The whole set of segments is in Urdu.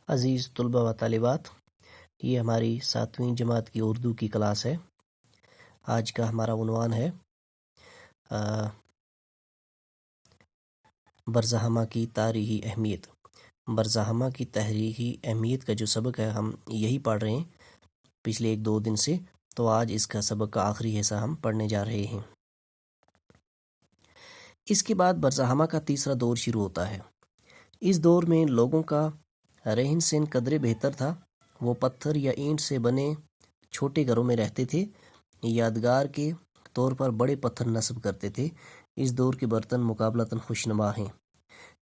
عزیز طلبہ و طالبات، یہ ہماری 7ویں جماعت کی اردو کی کلاس ہے۔ آج کا ہمارا عنوان ہے برزہمہ کی تاریخی اہمیت۔ برزہمہ کی تاریخی اہمیت کا جو سبق ہے ہم یہی پڑھ رہے ہیں پچھلے 1-2 دن سے، تو آج اس کا سبق کا آخری حصہ ہم پڑھنے جا رہے ہیں۔ اس کے بعد برزہمہ کا تیسرا دور شروع ہوتا ہے۔ اس دور میں لوگوں کا رہن سہن قدرے بہتر تھا۔ وہ پتھر یا اینٹ سے بنے چھوٹے گھروں میں رہتے تھے، یادگار کے طور پر بڑے پتھر نصب کرتے تھے۔ اس دور کے برتن مقابلتاً خوشنما ہیں۔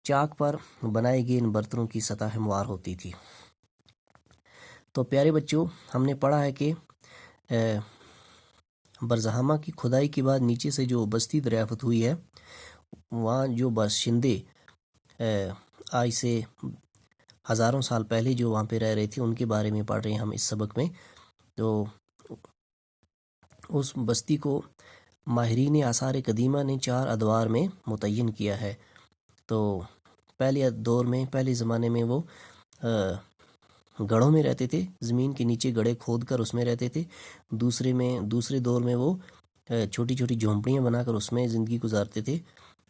چاک پر بنائے گئے ان برتنوں کی سطح ہموار ہوتی تھی۔ تو پیارے بچوں، ہم نے پڑھا ہے کہ برزہمہ کی کھدائی کے بعد نیچے سے جو بستی دریافت ہوئی ہے، وہاں جو باشندے آج سے ہزاروں سال پہلے جو وہاں پہ رہ رہے تھے ان کے بارے میں پڑھ رہے ہیں ہم اس سبق میں۔ تو اس بستی کو ماہرین آثار قدیمہ نے 4 ادوار میں متعین کیا ہے۔ تو پہلے دور میں، پہلے زمانے میں وہ گڑھوں میں رہتے تھے، زمین کے نیچے گڑھے کھود کر اس میں رہتے تھے۔ دوسرے دور میں وہ چھوٹی چھوٹی جھونپڑیاں بنا کر اس میں زندگی گزارتے تھے۔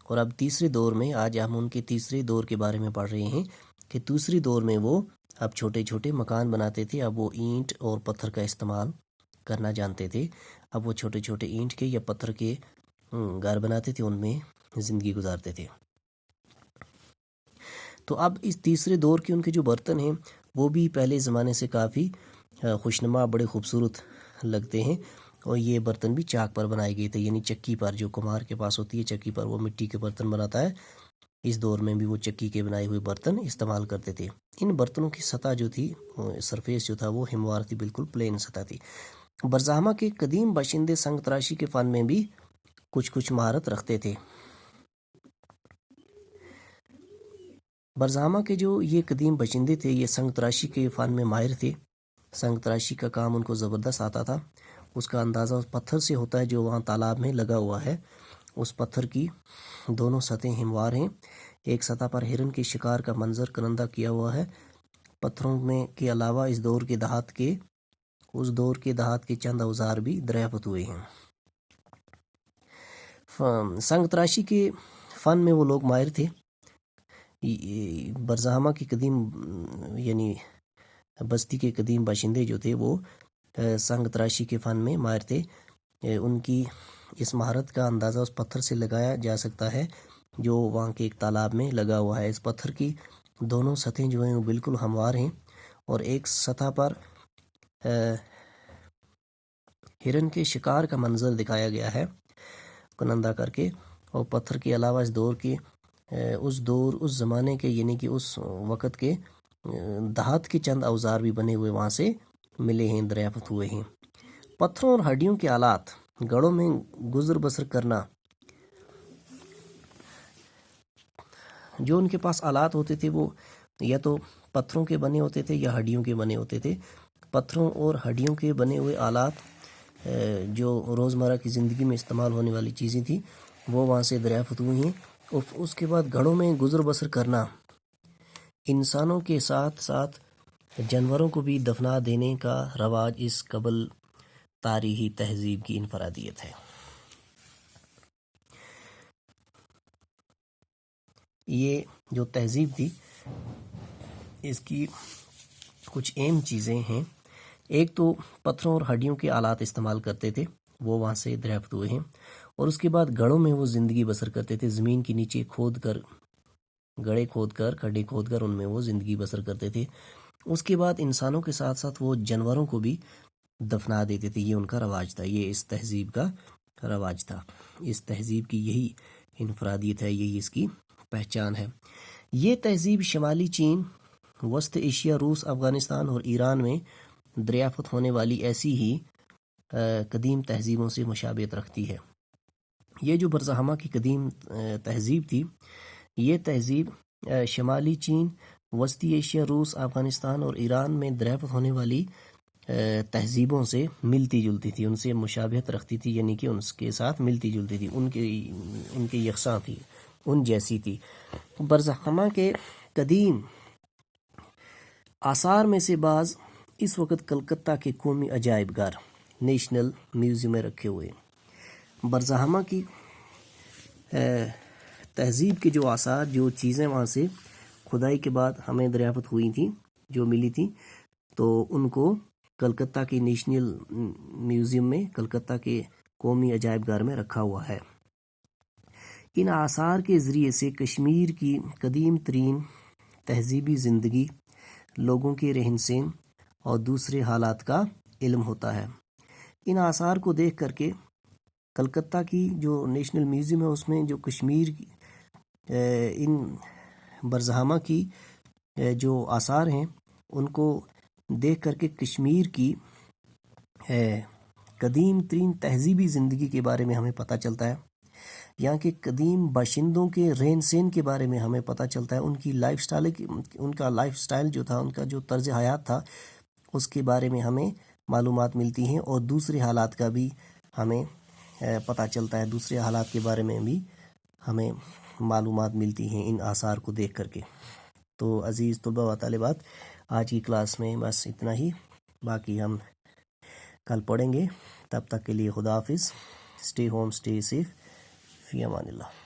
اور اب تیسرے دور میں، آج ہم ان کے تیسرے دور کے بارے میں پڑھ رہے ہیں کہ دوسری دور میں وہ اب چھوٹے چھوٹے مکان بناتے تھے۔ اب وہ اینٹ اور پتھر کا استعمال کرنا جانتے تھے۔ اب وہ چھوٹے چھوٹے اینٹ کے یا پتھر کے گھر بناتے تھے، ان میں زندگی گزارتے تھے۔ تو اب اس تیسرے دور کے ان کے جو برتن ہیں وہ بھی پہلے زمانے سے کافی خوشنما، بڑے خوبصورت لگتے ہیں۔ اور یہ برتن بھی چاک پر بنائے گئے تھے، یعنی چکی پر، جو کمہار کے پاس ہوتی ہے چکی پر وہ مٹی کے برتن بناتا ہے۔ اس دور میں بھی وہ چکی کے بنائے ہوئے برتن استعمال کرتے تھے۔ ان برتنوں کی سطح جو تھی، سرفیس جو تھا، وہ ہموار تھی، بالکل پلین سطح تھی۔ برزہمہ کے قدیم باشندے سنگ تراشی کے فن میں بھی کچھ مہارت رکھتے تھے۔ برزہمہ کے جو یہ قدیم باشندے تھے، یہ سنگ تراشی کے فن میں ماہر تھے۔ سنگ تراشی کا کام ان کو زبردست آتا تھا۔ اس کا اندازہ اس پتھر سے ہوتا ہے جو وہاں تالاب میں لگا ہوا ہے۔ اس پتھر کی دونوں سطحیں ہموار ہیں۔ ایک سطح پر ہرن کے شکار کا منظر کنندہ کیا ہوا ہے۔ پتھروں میں کے علاوہ اس دور کے دہات کے چند اوزار بھی دریافت ہوئے ہیں۔ سنگ تراشی کے فن میں وہ لوگ ماہر تھے۔ برزہمہ کی قدیم، یعنی بستی کے قدیم باشندے جو تھے وہ سنگ تراشی کے فن میں ماہر تھے۔ ان کی اس مہارت کا اندازہ اس پتھر سے لگایا جا سکتا ہے جو وہاں کے ایک تالاب میں لگا ہوا ہے۔ اس پتھر کی دونوں سطحیں جو ہیں وہ بالکل ہموار ہیں، اور ایک سطح پر ہرن کے شکار کا منظر دکھایا گیا ہے کنندہ کر کے۔ اور پتھر کے علاوہ اس زمانے کے، یعنی کہ اس وقت کے دہات کے چند اوزار بھی بنے ہوئے وہاں سے ملے ہیں، دریافت ہوئے ہیں۔ پتھروں اور ہڈیوں کے آلات، گڑھوں میں گزر بسر کرنا، جو ان کے پاس آلات ہوتے تھے وہ یا تو پتھروں کے بنے ہوتے تھے یا ہڈیوں کے بنے ہوتے تھے۔ پتھروں اور ہڈیوں کے بنے ہوئے آلات جو روزمرہ کی زندگی میں استعمال ہونے والی چیزیں تھیں وہ وہاں سے دریافت ہوئی ہیں۔ اس کے بعد گڑھوں میں گزر بسر کرنا، انسانوں کے ساتھ ساتھ جانوروں کو بھی دفنا دینے کا رواج اس قبل تاریخی تہذیب کی انفرادیت ہے۔ یہ جو تہذیب تھی اس کی کچھ اہم چیزیں ہیں۔ ایک تو پتھروں اور ہڈیوں کے آلات استعمال کرتے تھے، وہ وہاں سے دریافت ہوئے ہیں۔ اور اس کے بعد گڑھوں میں وہ زندگی بسر کرتے تھے، زمین کے نیچے گڑھے کھود کر ان میں وہ زندگی بسر کرتے تھے۔ اس کے بعد انسانوں کے ساتھ ساتھ وہ جانوروں کو بھی دفنا دیتے تھے۔ یہ ان کا رواج تھا، یہ اس تہذیب کا رواج تھا۔ اس تہذیب کی یہی انفرادیت ہے، یہی اس کی پہچان ہے۔ یہ تہذیب شمالی چین، وسط ایشیا، روس، افغانستان اور ایران میں دریافت ہونے والی ایسی ہی قدیم تہذیبوں سے مشابہت رکھتی ہے۔ یہ جو برزہمہ کی قدیم تہذیب تھی، یہ تہذیب شمالی چین، وسطی ایشیا، روس، افغانستان اور ایران میں دریافت ہونے والی تہذیبوں سے ملتی جلتی تھی، ان سے مشابہت رکھتی تھی، یعنی کہ ان کے ساتھ ملتی جلتی تھی، ان کے یکساں تھی، ان جیسی تھی۔ برزہمہ کے قدیم آثار میں سے بعض اس وقت کلکتہ کے قومی عجائب گھر نیشنل میوزیم میں رکھے ہوئے ہیں۔ برزہامہ کی تہذیب کے جو آثار، جو چیزیں وہاں سے کھدائی کے بعد ہمیں دریافت ہوئی تھیں، جو ملی تھیں، تو ان کو کلکتہ کے نیشنل میوزیم میں، کلکتہ کے قومی عجائب گھر میں رکھا ہوا ہے۔ ان آثار کے ذریعے سے کشمیر کی قدیم ترین تہذیبی زندگی، لوگوں کے رہن سہن اور دوسرے حالات کا علم ہوتا ہے۔ ان آثار کو دیکھ کر کے کلکتہ کی جو نیشنل میوزیم ہے، اس میں جو کشمیر کی ان برزہامہ کی جو آثار ہیں، ان کو دیکھ کر کے کشمیر کی قدیم ترین تہذیبی زندگی کے بارے میں ہمیں پتہ چلتا ہے۔ یہاں کے قدیم باشندوں کے رہن سہن کے بارے میں ہمیں پتہ چلتا ہے، ان کی لائف سٹائل، ان کا لائف سٹائل جو تھا، ان کا جو طرز حیات تھا، اس کے بارے میں ہمیں معلومات ملتی ہیں، اور دوسرے حالات کا بھی ہمیں پتہ چلتا ہے، دوسرے حالات کے بارے میں بھی ہمیں معلومات ملتی ہیں ان آثار کو دیکھ کر کے۔ تو عزیز طلباء و طالبات، آج کی کلاس میں بس اتنا ہی، باقی ہم کل پڑھیں گے۔ تب تک کے لیے خدا حافظ، اسٹے ہوم، اسٹے سیف، فی امان اللہ۔